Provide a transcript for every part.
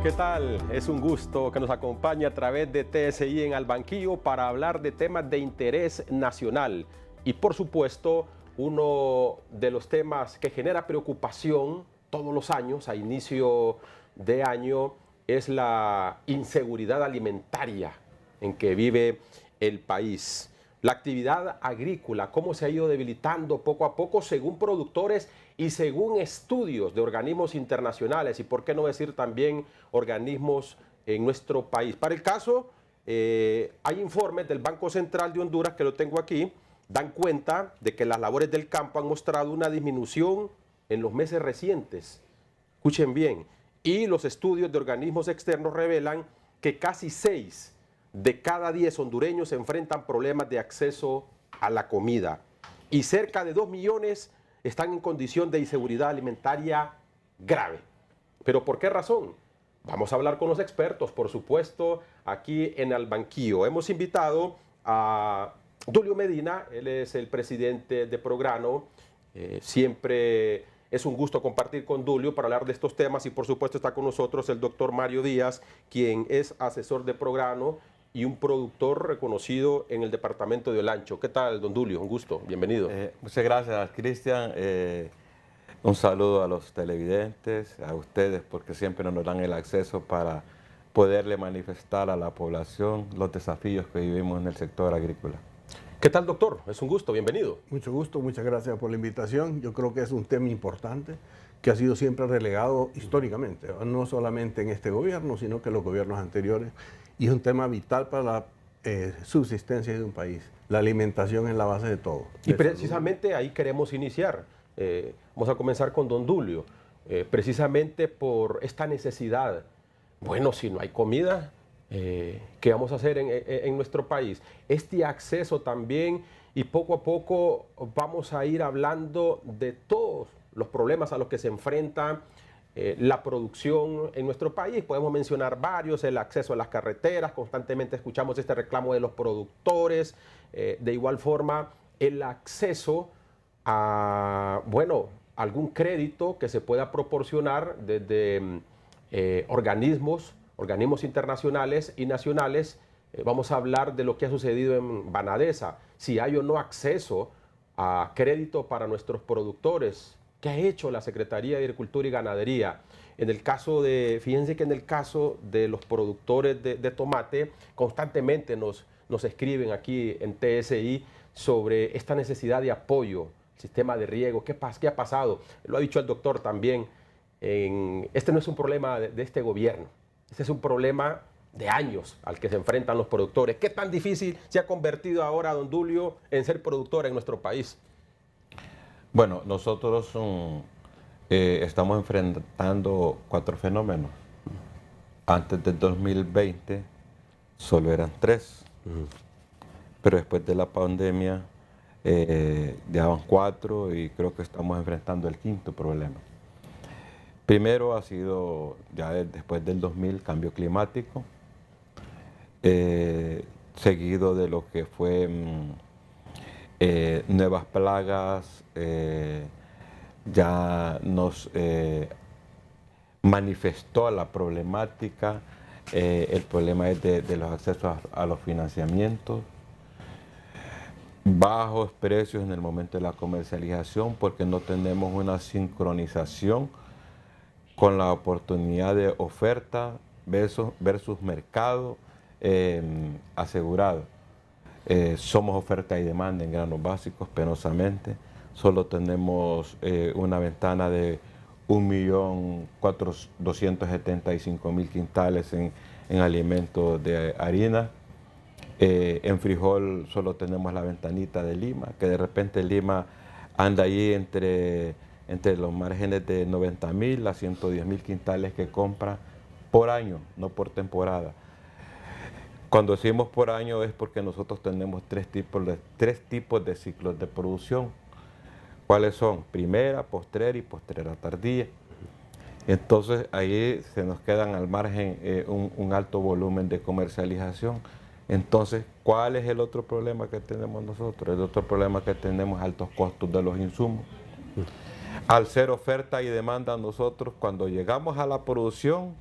¿Qué tal? Es un gusto que nos acompañe a través de TSI en Al Banquillo para hablar de temas de interés nacional. Y por supuesto, uno de los temas que genera preocupación todos los años, a inicio de año, es la inseguridad alimentaria en que vive el país. La actividad agrícola, cómo se ha ido debilitando poco a poco según productores y según estudios de organismos internacionales y por qué no decir también organismos en nuestro país. Para el caso, hay informes del Banco Central de Honduras, que lo tengo aquí, dan cuenta de que las labores del campo han mostrado una disminución en los meses recientes. Escuchen bien, y los estudios de organismos externos revelan que casi 6 de cada 10 hondureños enfrentan problemas de acceso a la comida y cerca de 2 millones están en condición de inseguridad alimentaria grave. ¿Pero por qué razón? Vamos a hablar con los expertos, por supuesto, aquí en Al Banquillo. Hemos invitado a Dulio Medina, él es el presidente de Prograno. Siempre es un gusto compartir con Dulio para hablar de estos temas y por supuesto está con nosotros el doctor Mario Díaz, quien es asesor de Prograno y un productor reconocido en el departamento de Olancho. ¿Qué tal, don Dulio? Un gusto, bienvenido. Muchas gracias, Cristian. Un saludo a los televidentes, a ustedes, porque siempre nos dan el acceso para poderle manifestar a la población los desafíos que vivimos en el sector agrícola. ¿Qué tal, doctor? Es un gusto, bienvenido. Mucho gusto, muchas gracias por la invitación. Yo creo que es un tema importante que ha sido siempre relegado históricamente, no solamente en este gobierno, sino que en los gobiernos anteriores, y es un tema vital para la subsistencia de un país. La alimentación es la base de todo. Y precisamente ahí queremos iniciar. Vamos a comenzar con don Dulio, precisamente por esta necesidad. Bueno, si no hay comida, ¿qué vamos a hacer en nuestro país? Este acceso también, y poco a poco vamos a ir hablando de todos los problemas a los que se enfrenta la producción en nuestro país. Podemos mencionar varios: el acceso a las carreteras, constantemente escuchamos este reclamo de los productores, de igual forma el acceso a, bueno, algún crédito que se pueda proporcionar desde organismos internacionales y nacionales. Vamos a hablar de lo que ha sucedido en Banadesa, si hay o no acceso a crédito para nuestros productores. ¿Qué ha hecho la Secretaría de Agricultura y Ganadería? En el caso de, fíjense que en el caso de los productores de tomate, constantemente nos escriben aquí en TSI sobre esta necesidad de apoyo, sistema de riego. ¿Qué ha pasado? Lo ha dicho el doctor también. Este no es un problema de este gobierno, este es un problema de años al que se enfrentan los productores. ¿Qué tan difícil se ha convertido ahora, don Dulio, en ser productor en nuestro país? Bueno, nosotros estamos enfrentando 4 fenómenos. Antes del 2020 solo eran 3, pero después de la pandemia ya van 4 y creo que estamos enfrentando el 5.º problema. Primero ha sido, ya después del 2000, cambio climático, seguido de lo que fue nuevas plagas. Ya nos manifestó la problemática, el problema es de los accesos a los financiamientos, bajos precios en el momento de la comercialización porque no tenemos una sincronización con la oportunidad de oferta versus mercado asegurado. Somos oferta y demanda en granos básicos, penosamente. Solo tenemos una ventana de 1.275.000 quintales en alimentos de harina. En frijol solo tenemos la ventanita de Lima, que de repente Lima anda ahí entre los márgenes de 90.000 a 110.000 quintales que compra por año, no por temporada. Cuando decimos por año es porque nosotros tenemos tres tipos de ciclos de producción. ¿Cuáles son? Primera, postrera y postrera tardía. Entonces ahí se nos quedan al margen un alto volumen de comercialización. Entonces, ¿cuál es el otro problema que tenemos nosotros? El otro problema que tenemos es altos costos de los insumos. Al ser oferta y demanda nosotros, cuando llegamos a la producción,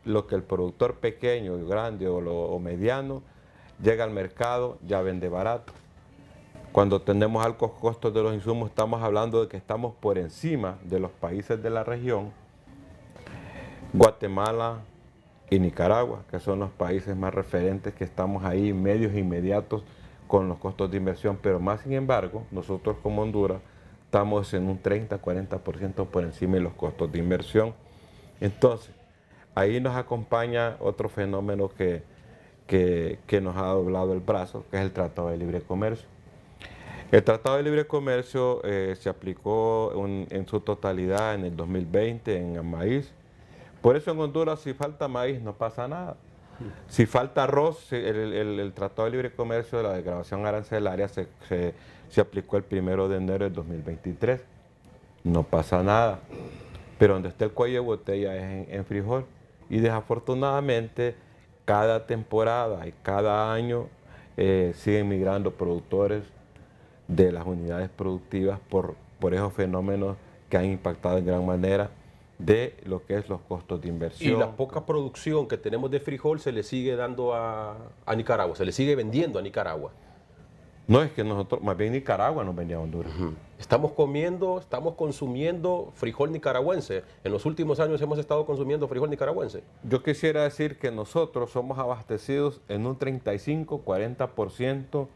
lo que el productor pequeño, grande o mediano llega al mercado, ya vende barato. Cuando tenemos altos costos de los insumos, estamos hablando de que estamos por encima de los países de la región, Guatemala y Nicaragua, que son los países más referentes, que estamos ahí medios inmediatos con los costos de inversión, pero más sin embargo, nosotros como Honduras estamos en un 30-40% por encima de los costos de inversión. Entonces, ahí nos acompaña otro fenómeno que nos ha doblado el brazo, que es el Tratado de Libre Comercio. El Tratado de Libre Comercio se aplicó en su totalidad en el 2020 en maíz. Por eso en Honduras, si falta maíz, no pasa nada. Si falta arroz, el Tratado de Libre Comercio de la degradación arancelaria se aplicó el 1 de enero del 2023. No pasa nada. Pero donde está el cuello de botella es en frijol. Y desafortunadamente, cada temporada y cada año siguen migrando productores de las unidades productivas por esos fenómenos que han impactado en gran manera de lo que es los costos de inversión. Y la poca producción que tenemos de frijol se le sigue dando a Nicaragua, se le sigue vendiendo a Nicaragua. No, es que nosotros, más bien Nicaragua nos vendía a Honduras. Estamos consumiendo frijol nicaragüense. En los últimos años hemos estado consumiendo frijol nicaragüense. Yo quisiera decir que nosotros somos abastecidos en un 35-40%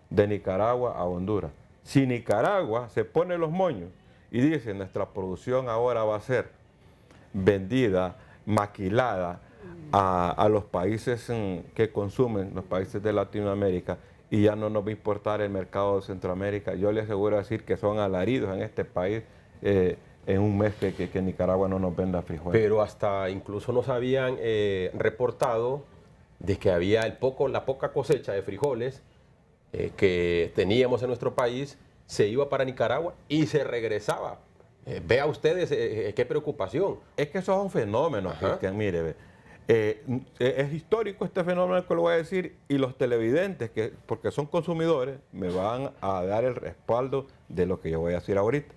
de Nicaragua a Honduras. Si Nicaragua se pone los moños y dice nuestra producción ahora va a ser vendida, maquilada a los países que consumen, los países de Latinoamérica, y ya no nos va a importar el mercado de Centroamérica, yo le aseguro decir que son alaridos en este país en un mes que Nicaragua no nos venda frijoles. Pero hasta incluso nos habían reportado de que había la poca cosecha de frijoles que teníamos en nuestro país, se iba para Nicaragua y se regresaba. Vea ustedes qué preocupación. Es que eso es un fenómeno, Cristian, mire, es histórico este fenómeno que lo voy a decir, y los televidentes, porque son consumidores, me van a dar el respaldo de lo que yo voy a decir ahorita.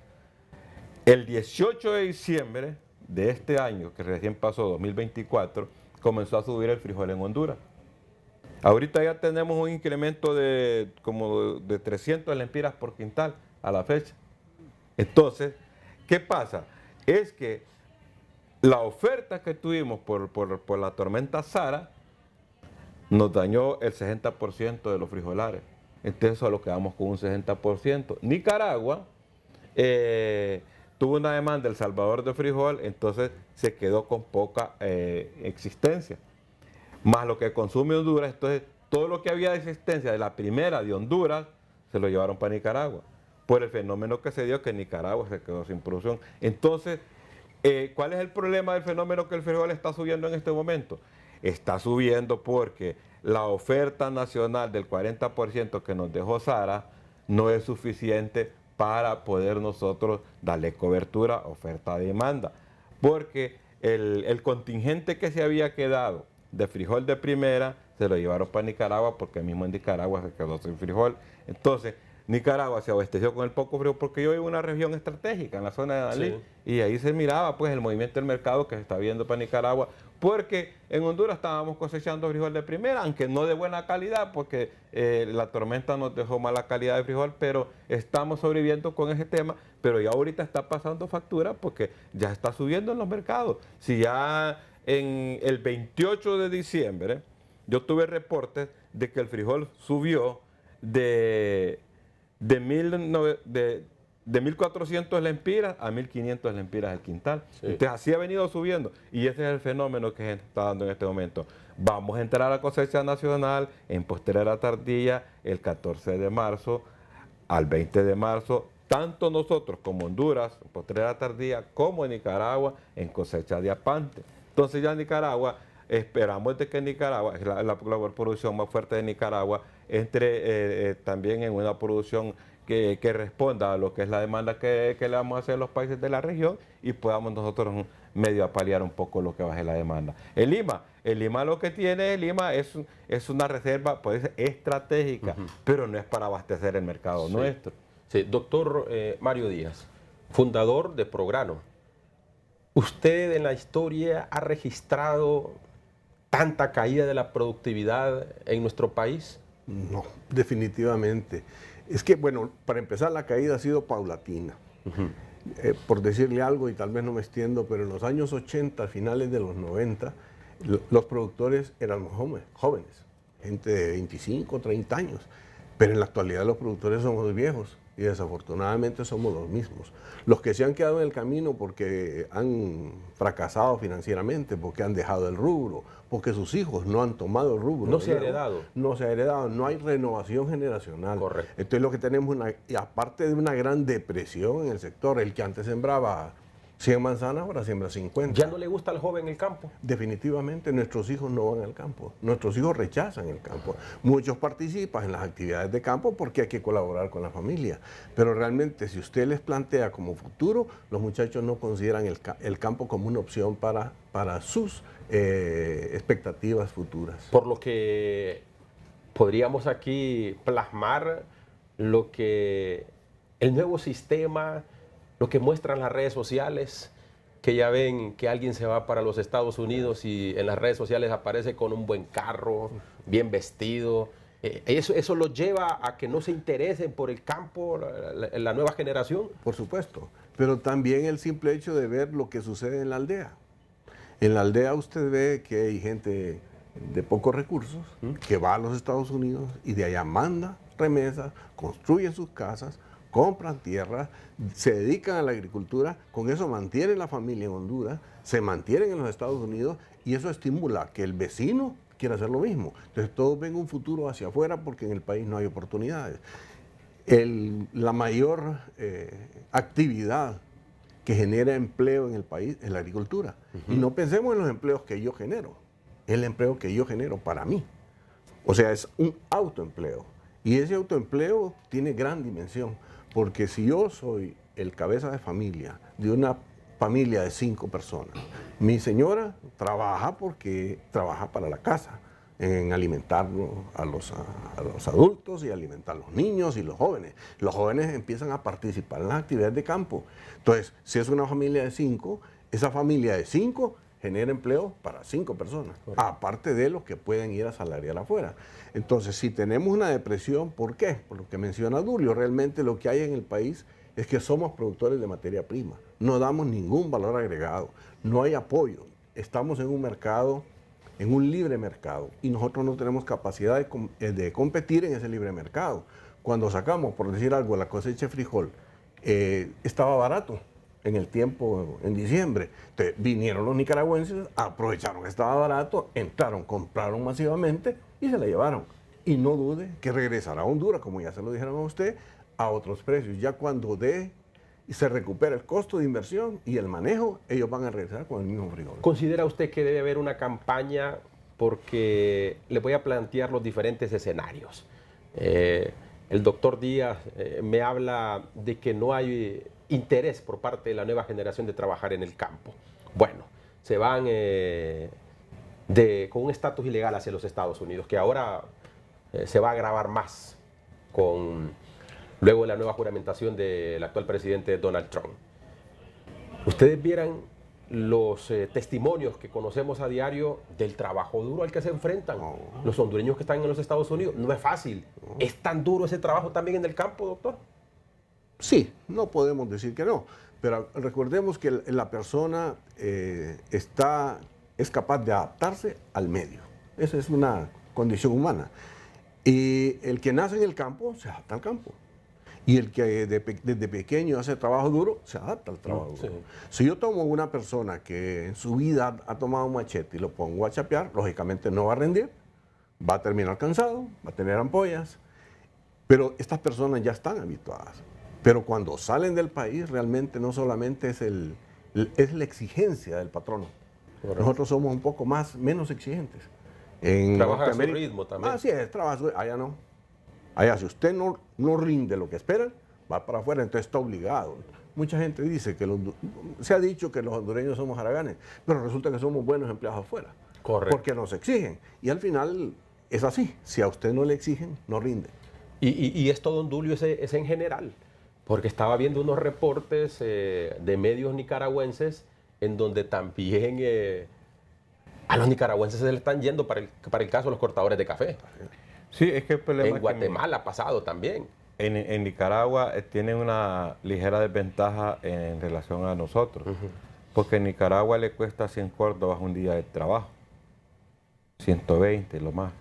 El 18 de diciembre de este año, que recién pasó, 2024, comenzó a subir el frijol en Honduras. Ahorita ya tenemos un incremento de como de 300 lempiras por quintal a la fecha. Entonces, ¿qué pasa? Es que la oferta que tuvimos por la tormenta Sara nos dañó el 60% de los frijolares. Entonces solo quedamos con un 60%. Nicaragua tuvo una demanda del Salvador de frijol, entonces se quedó con poca existencia. Más lo que consume Honduras, entonces todo lo que había de existencia de la primera de Honduras se lo llevaron para Nicaragua, por el fenómeno que se dio que Nicaragua se quedó sin producción. Entonces, ¿cuál es el problema del fenómeno que el frijol está subiendo en este momento? Está subiendo porque la oferta nacional del 40% que nos dejó Sara no es suficiente para poder nosotros darle cobertura, oferta-demanda, porque el contingente que se había quedado de frijol de primera se lo llevaron para Nicaragua porque mismo en Nicaragua se quedó sin frijol. Entonces, Nicaragua se abasteció con el poco frijol porque yo vivo en una región estratégica, en la zona de Dalí, y ahí se miraba pues el movimiento del mercado que se está viendo para Nicaragua, porque en Honduras estábamos cosechando frijol de primera, aunque no de buena calidad, porque la tormenta nos dejó mala calidad de frijol, pero estamos sobreviviendo con ese tema, pero ya ahorita está pasando factura porque ya está subiendo en los mercados. Si ya en el 28 de diciembre yo tuve reportes de que el frijol subió de 1.400 lempiras a 1.500 lempiras el quintal. Sí. Entonces así ha venido subiendo y ese es el fenómeno que se está dando en este momento. Vamos a entrar a la cosecha nacional en postrera tardía el 14 de marzo al 20 de marzo, tanto nosotros como Honduras, en postrera tardía, como en Nicaragua en cosecha de apante. Entonces ya en Nicaragua, esperamos de que Nicaragua, es la producción más fuerte de Nicaragua, entre también en una producción que responda a lo que es la demanda que le vamos a hacer a los países de la región y podamos nosotros medio paliar un poco lo que baje la demanda. El Lima lo que tiene, es una reserva pues, estratégica, pero no es para abastecer el mercado nuestro. Sí. Doctor Mario Díaz, fundador de Prograno. ¿Usted en la historia ha registrado tanta caída de la productividad en nuestro país? No, definitivamente. Es que, bueno, para empezar, la caída ha sido paulatina. Por decirle algo, y tal vez no me extiendo, pero en los años 80, finales de los 90, los productores eran jóvenes, gente de 25, 30 años. Pero en la actualidad los productores somos viejos y desafortunadamente somos los mismos. Los que se han quedado en el camino porque han fracasado financieramente, porque han dejado el rubro, porque sus hijos no han tomado el rubro. No se ha heredado. No se ha heredado, no hay renovación generacional. Correcto. Entonces lo que tenemos, y aparte de una gran depresión en el sector, el que antes sembraba 100 manzanas, ahora siembra 50. ¿Ya no le gusta al joven el campo? Definitivamente nuestros hijos no van al campo, nuestros hijos rechazan el campo. Muchos participan en las actividades de campo porque hay que colaborar con la familia, pero realmente si usted les plantea como futuro, los muchachos no consideran el campo como una opción para sus expectativas futuras. Por lo que podríamos aquí plasmar lo que el nuevo sistema, lo que muestran las redes sociales, que ya ven que alguien se va para los Estados Unidos y en las redes sociales aparece con un buen carro, bien vestido. ¿Eso los lleva a que no se interesen por el campo, la nueva generación? Por supuesto, pero también el simple hecho de ver lo que sucede en la aldea. En la aldea usted ve que hay gente de pocos recursos que va a los Estados Unidos y de allá manda remesas, construyen sus casas, compran tierra, se dedican a la agricultura, con eso mantienen la familia en Honduras, se mantienen en los Estados Unidos y eso estimula que el vecino quiera hacer lo mismo. Entonces todos ven un futuro hacia afuera porque en el país no hay oportunidades. La mayor actividad que genera empleo en el país es la agricultura. Y no pensemos en los empleos que yo genero, es el empleo que yo genero para mí. O sea, es un autoempleo. Y ese autoempleo tiene gran dimensión, porque si yo soy el cabeza de familia de una familia de 5 personas, mi señora trabaja porque trabaja para la casa, en alimentar a los adultos y alimentar a los niños y los jóvenes. Los jóvenes empiezan a participar en las actividades de campo. Entonces, si es una familia de 5, esa familia de 5 genera empleo para 5 personas, aparte de los que pueden ir a salariar afuera. Entonces, si tenemos una depresión, ¿por qué? Por lo que menciona Dulio, realmente lo que hay en el país es que somos productores de materia prima, no damos ningún valor agregado, no hay apoyo, estamos en un mercado, en un libre mercado, y nosotros no tenemos capacidad de competir en ese libre mercado. Cuando sacamos, por decir algo, la cosecha de frijol, estaba barato en el tiempo, en diciembre. Entonces, vinieron los nicaragüenses, aprovecharon que estaba barato, entraron, compraron masivamente y se la llevaron. Y no dude que regresará a Honduras, como ya se lo dijeron a usted, a otros precios. Ya cuando se recupera el costo de inversión y el manejo, ellos van a regresar con el mismo frijol. ¿Considera usted que debe haber una campaña? Porque le voy a plantear los diferentes escenarios. El doctor Díaz me habla de que no hay interés por parte de la nueva generación de trabajar en el campo. Bueno, se van con un estatus ilegal hacia los Estados Unidos, que ahora se va a agravar más luego de la nueva juramentación del actual presidente Donald Trump. Ustedes vieran los testimonios que conocemos a diario del trabajo duro al que se enfrentan los hondureños que están en los Estados Unidos. No es fácil. ¿Es tan duro ese trabajo también en el campo, doctor? Sí, no podemos decir que no, pero recordemos que la persona es capaz de adaptarse al medio. Esa es una condición humana. Y el que nace en el campo se adapta al campo. Y el que desde pequeño hace trabajo duro, se adapta al trabajo duro. Si yo tomo una persona que en su vida ha tomado un machete y lo pongo a chapear, lógicamente no va a rendir, va a terminar cansado, va a tener ampollas, pero estas personas ya están habituadas. Pero cuando salen del país, realmente no solamente es la exigencia del patrono. Correcto. Nosotros somos un poco menos exigentes. Trabaja a su ritmo también. Así es, trabaja allá no. Allá, si usted no rinde lo que esperan, va para afuera, entonces está obligado. Mucha gente dice se ha dicho que los hondureños somos haraganes, pero resulta que somos buenos empleados afuera. Correcto. Porque nos exigen. Y al final es así. Si a usted no le exigen, no rinde. Y esto, don Dulio, es en general. Porque estaba viendo unos reportes de medios nicaragüenses en donde también a los nicaragüenses se le están yendo para el caso de los cortadores de café. Sí, es que el problema En es Guatemala ha pasado también. en Nicaragua tienen una ligera desventaja en relación a nosotros, porque en Nicaragua le cuesta 100 córdobas un día de trabajo, 120 lo más,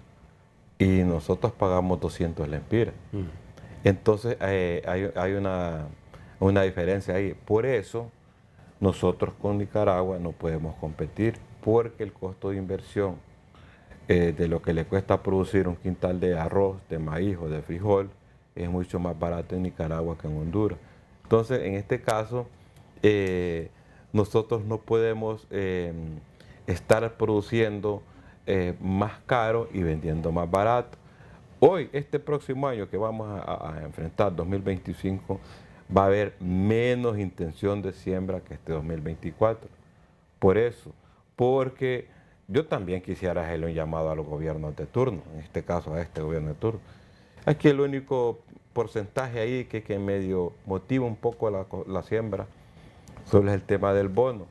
y nosotros pagamos 200 lempiras. Entonces hay una diferencia ahí. Por eso nosotros con Nicaragua no podemos competir, porque el costo de inversión de lo que le cuesta producir un quintal de arroz, de maíz o de frijol es mucho más barato en Nicaragua que en Honduras. Entonces, en este caso, nosotros no podemos estar produciendo más caro y vendiendo más barato. Hoy, este próximo año que vamos a enfrentar, 2025, va a haber menos intención de siembra que este 2024. Por eso, porque yo también quisiera hacerle un llamado a los gobiernos de turno, en este caso a este gobierno de turno. Aquí el único porcentaje ahí que medio motiva un poco la siembra solo es el tema del bono.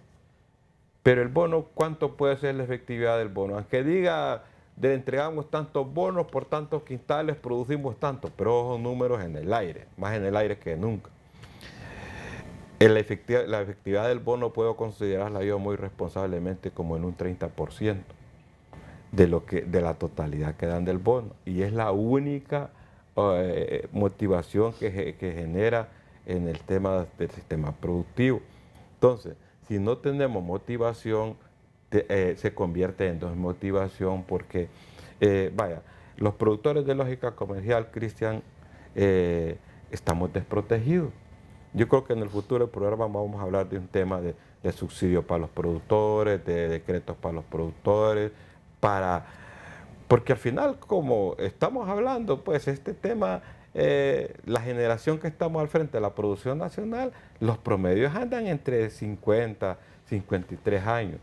Pero el bono, ¿cuánto puede ser la efectividad del bono? Aunque diga, entregamos tantos bonos por tantos quintales, producimos tanto, pero son números en el aire, más en el aire que nunca. La efectividad del bono puedo considerarla yo muy responsablemente como en un 30% de la totalidad que dan del bono. Y es la única motivación que genera en el tema del sistema productivo. Entonces, si no tenemos motivación, se convierte en desmotivación porque, vaya, los productores de lógica comercial, Cristian, estamos desprotegidos. Yo creo que en el futuro del programa vamos a hablar de un tema de subsidio para los productores, de decretos para los productores, porque al final, como estamos hablando, pues este tema, la generación que estamos al frente de la producción nacional, los promedios andan entre 50, 53 años.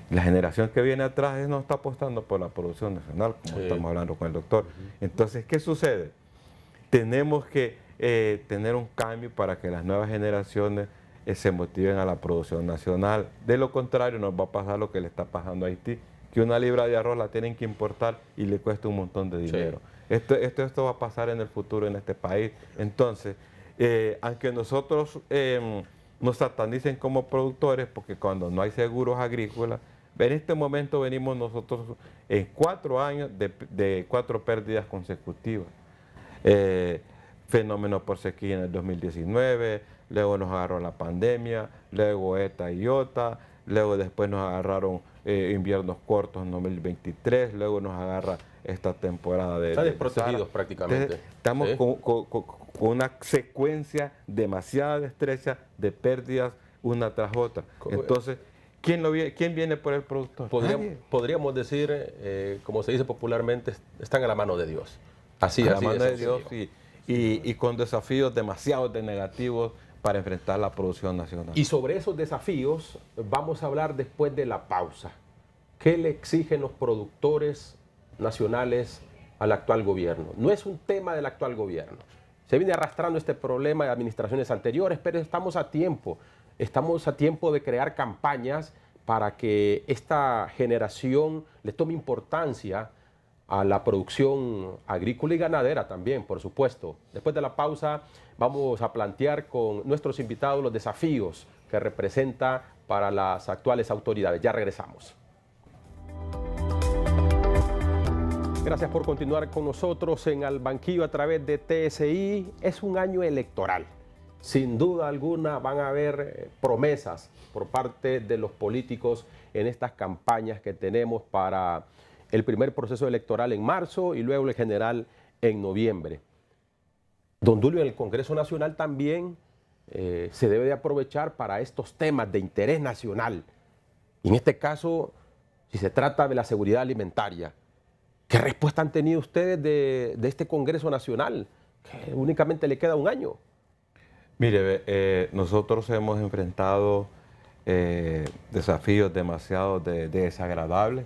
La generación que viene atrás no está apostando por la producción nacional, como estamos hablando con el doctor. Entonces, ¿qué sucede? Tenemos que tener un cambio para que las nuevas generaciones se motiven a la producción nacional. De lo contrario, nos va a pasar lo que le está pasando a Haití, que una libra de arroz la tienen que importar y le cuesta un montón de dinero. Esto va a pasar en el futuro en este país. Entonces, aunque nosotros nos satanicen como productores, porque cuando no hay seguros agrícolas, en este momento venimos nosotros en 4 años de 4 pérdidas consecutivas. Fenómeno por sequía en el 2019, luego nos agarró la pandemia, luego ETA y IOTA, luego después nos agarraron inviernos cortos en 2023, luego nos agarra esta temporada de... Están desprotegidos prácticamente. Entonces, estamos con una secuencia demasiado estrecha de pérdidas una tras otra. Entonces, ¿quién viene por el productor? Podríamos decir, como se dice popularmente, están a la mano de Dios. Así, a la mano de Dios y con desafíos demasiado negativos para enfrentar la producción nacional. Y sobre esos desafíos vamos a hablar después de la pausa. ¿Qué le exigen los productores nacionales al actual gobierno? No es un tema del actual gobierno. Se viene arrastrando este problema de administraciones anteriores, pero estamos a tiempo. Estamos a tiempo de crear campañas para que esta generación le tome importancia a la producción agrícola y ganadera también, por supuesto. Después de la pausa vamos a plantear con nuestros invitados los desafíos que representa para las actuales autoridades. Ya regresamos. Gracias por continuar con nosotros en Al Banquillo a través de TSI. Es un año electoral. Sin duda alguna van a haber promesas por parte de los políticos en estas campañas que tenemos para el primer proceso electoral en marzo y luego el general en noviembre. Don Dulio, en el Congreso Nacional también se debe de aprovechar para estos temas de interés nacional. Y en este caso, si se trata de la seguridad alimentaria, ¿qué respuesta han tenido ustedes de este Congreso Nacional? Que únicamente le queda un año. Mire, nosotros hemos enfrentado desafíos demasiado desagradables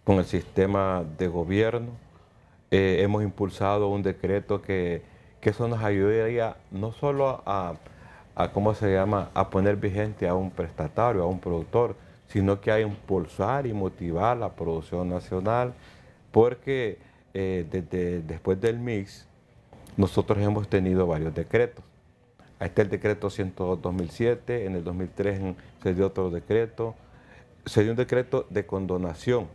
con el sistema de gobierno. Hemos impulsado un decreto que eso nos ayudaría no solo a ¿cómo se llama?, a poner vigente a un prestatario, a un productor, sino que a impulsar y motivar la producción nacional, porque después del mix nosotros hemos tenido varios decretos. Ahí está el decreto 102-2007, en el 2003 se dio otro decreto, se dio un decreto de condonación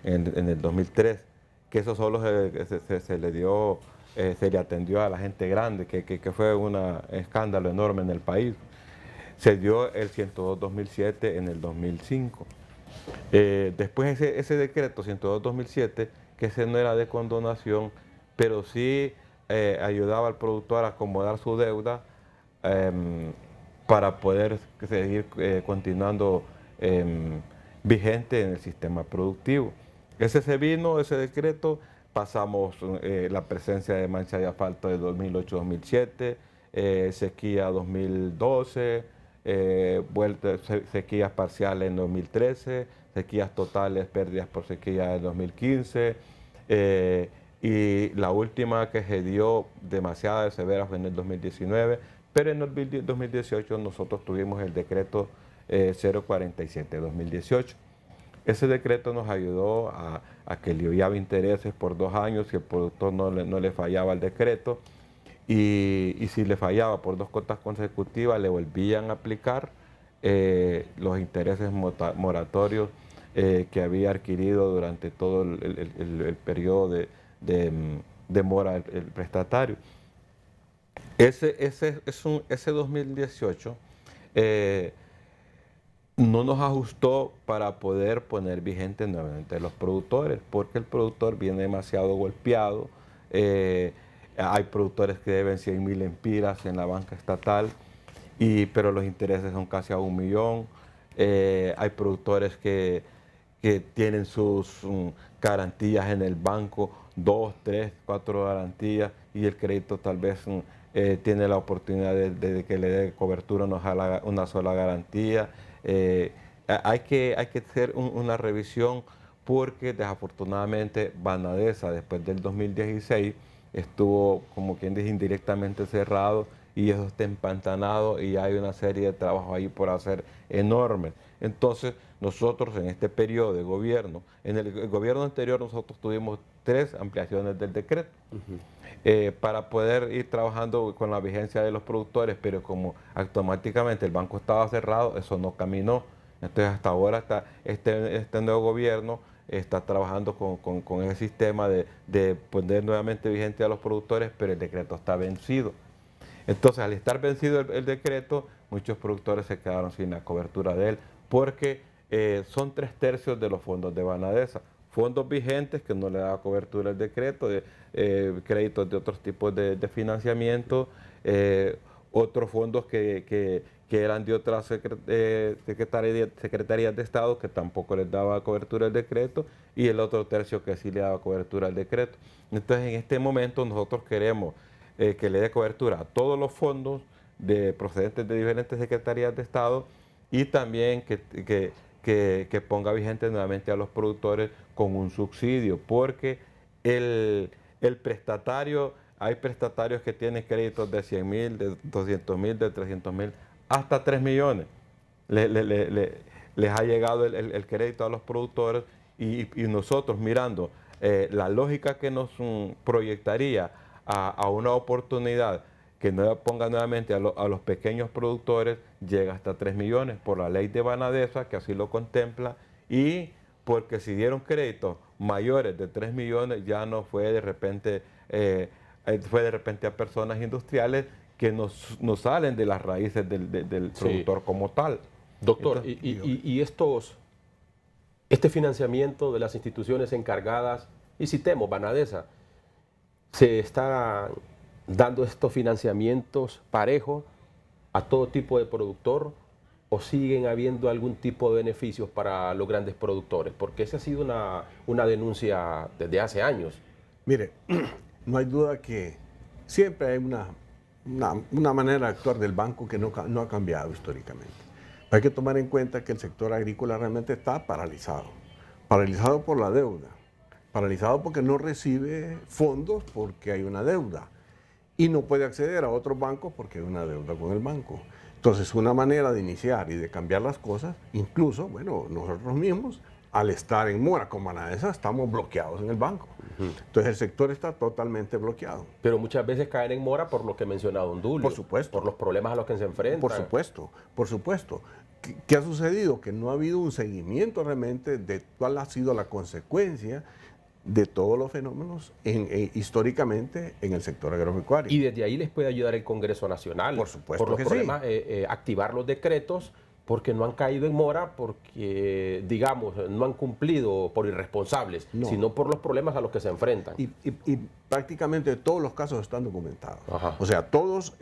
en el 2003, que eso solo se le dio, se le atendió a la gente grande, que fue un escándalo enorme en el país. Se dio el 102-2007 en el 2005. Después ese decreto 102-2007, que ese no era de condonación, pero sí ayudaba al productor a acomodar su deuda para poder seguir continuando vigente en el sistema productivo. Ese se vino, ese decreto, pasamos la presencia de mancha de asfalto de 2008-2007, sequía 2012, sequías parciales en 2013, sequías totales, pérdidas por sequía en 2015, y la última que se dio demasiado severa fue en el 2019, pero en el 2018 nosotros tuvimos el decreto 047-2018. Ese decreto nos ayudó a que lidiaba intereses por 2 años si el productor no le fallaba el decreto, y si le fallaba por 2 cotas consecutivas le volvían a aplicar los intereses moratorios que había adquirido durante todo el periodo de mora el prestatario. Ese 2018 no nos ajustó para poder poner vigente nuevamente los productores, porque el productor viene demasiado golpeado. Hay productores que deben 100.000 empiras en la banca estatal, pero los intereses son casi a 1 millón. Hay productores que tienen sus garantías en el banco, 2, 3, 4 garantías, y el crédito tal vez tiene la oportunidad de que le dé cobertura una sola garantía. Hay que hacer una revisión, porque desafortunadamente Banadesa después del 2016 estuvo, como quien dice, indirectamente cerrado, y eso está empantanado y hay una serie de trabajos ahí por hacer enormes. Entonces nosotros en este periodo de gobierno, en el gobierno anterior nosotros tuvimos 3 ampliaciones del decreto para poder ir trabajando con la vigencia de los productores, pero como automáticamente el banco estaba cerrado, eso no caminó. Entonces hasta ahora este nuevo gobierno está trabajando con ese sistema de poner nuevamente vigente a los productores, pero el decreto está vencido. Entonces, al estar vencido el decreto, muchos productores se quedaron sin la cobertura de él, porque son 3/3 de los fondos de Banadesa. Fondos vigentes que no le da cobertura el decreto, créditos de otros tipos de financiamiento, otros fondos que eran de otras secretarías de Estado que tampoco les daba cobertura el decreto, y el otro tercio que sí le daba cobertura al decreto. Entonces, en este momento nosotros queremos que le dé cobertura a todos los fondos procedentes de diferentes secretarías de Estado, y también que ponga vigente nuevamente a los productores con un subsidio, porque el prestatario, hay prestatarios que tienen créditos de 100.000, de 200.000, de 300.000, hasta 3 millones. Les ha llegado el crédito a los productores, y nosotros mirando la lógica que nos proyectaría a una oportunidad que no ponga nuevamente a los pequeños productores, llega hasta 3 millones por la ley de Banadesa, que así lo contempla, y porque si dieron créditos mayores de 3 millones, ya no fue de repente, a personas industriales que no salen de las raíces del productor como tal. Doctor, este financiamiento de las instituciones encargadas, y citemos Banadesa, ¿se está dando estos financiamientos parejos a todo tipo de productor, o siguen habiendo algún tipo de beneficios para los grandes productores? Porque esa ha sido una denuncia desde hace años. Mire, no hay duda que siempre hay una manera de actuar del banco que no ha cambiado históricamente. Hay que tomar en cuenta que el sector agrícola realmente está paralizado. Paralizado por la deuda. Paralizado porque no recibe fondos porque hay una deuda. y no puede acceder a otros bancos porque hay una deuda con el banco. Entonces, una manera de iniciar y de cambiar las cosas, incluso, bueno, nosotros mismos, al estar en mora como Manadesa, estamos bloqueados en el banco. Entonces, el sector está totalmente bloqueado. Pero muchas veces caen en mora por lo que mencionaba Don Dulio. Por supuesto. Por los problemas a los que se enfrentan. Por supuesto, por supuesto. ¿Qué ha sucedido? Que no ha habido un seguimiento realmente de cuál ha sido la consecuencia de todos los fenómenos históricamente en el sector agropecuario. Y desde ahí les puede ayudar el Congreso Nacional. Por supuesto por los que problemas, sí. activar los decretos porque no han caído en mora, porque, digamos, no han cumplido por irresponsables, sino por los problemas a los que se enfrentan. Y prácticamente todos los casos están documentados. Ajá. O sea, todos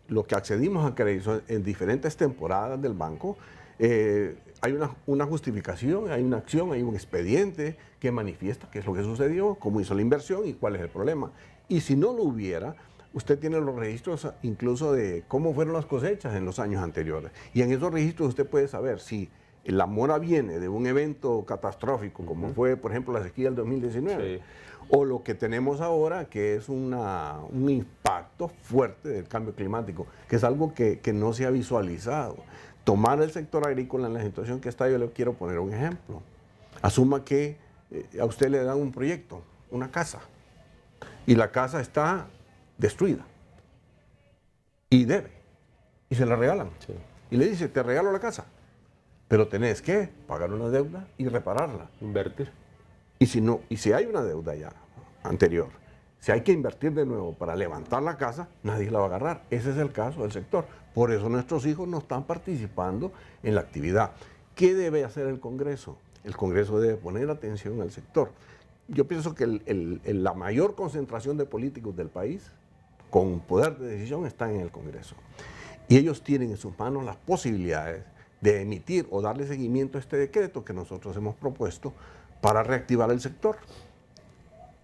los que accedimos a crédito en diferentes temporadas del banco, hay una justificación, hay una acción, hay un expediente que manifiesta qué es lo que sucedió, cómo hizo la inversión y cuál es el problema. Y si no lo hubiera, usted tiene los registros incluso de cómo fueron las cosechas en los años anteriores. Y en esos registros usted puede saber si la mora viene de un evento catastrófico, como fue, por ejemplo, la sequía del 2019, o lo que tenemos ahora, que es un impacto fuerte del cambio climático, que es algo que no se ha visualizado. Tomar el sector agrícola en la situación que está, yo le quiero poner un ejemplo. Asuma que a usted le dan un proyecto, una casa, y la casa está destruida y debe, y se la regalan. Sí. Y le dice, te regalo la casa, pero tenés que pagar una deuda y repararla. Invertir. Y si hay una deuda ya anterior, si hay que invertir de nuevo para levantar la casa, nadie la va a agarrar. Ese es el caso del sector. Por eso nuestros hijos no están participando en la actividad. ¿Qué debe hacer el Congreso? El Congreso debe poner atención al sector. Yo pienso que la mayor concentración de políticos del país con poder de decisión está en el Congreso. Y ellos tienen en sus manos las posibilidades de emitir o darle seguimiento a este decreto que nosotros hemos propuesto para reactivar el sector.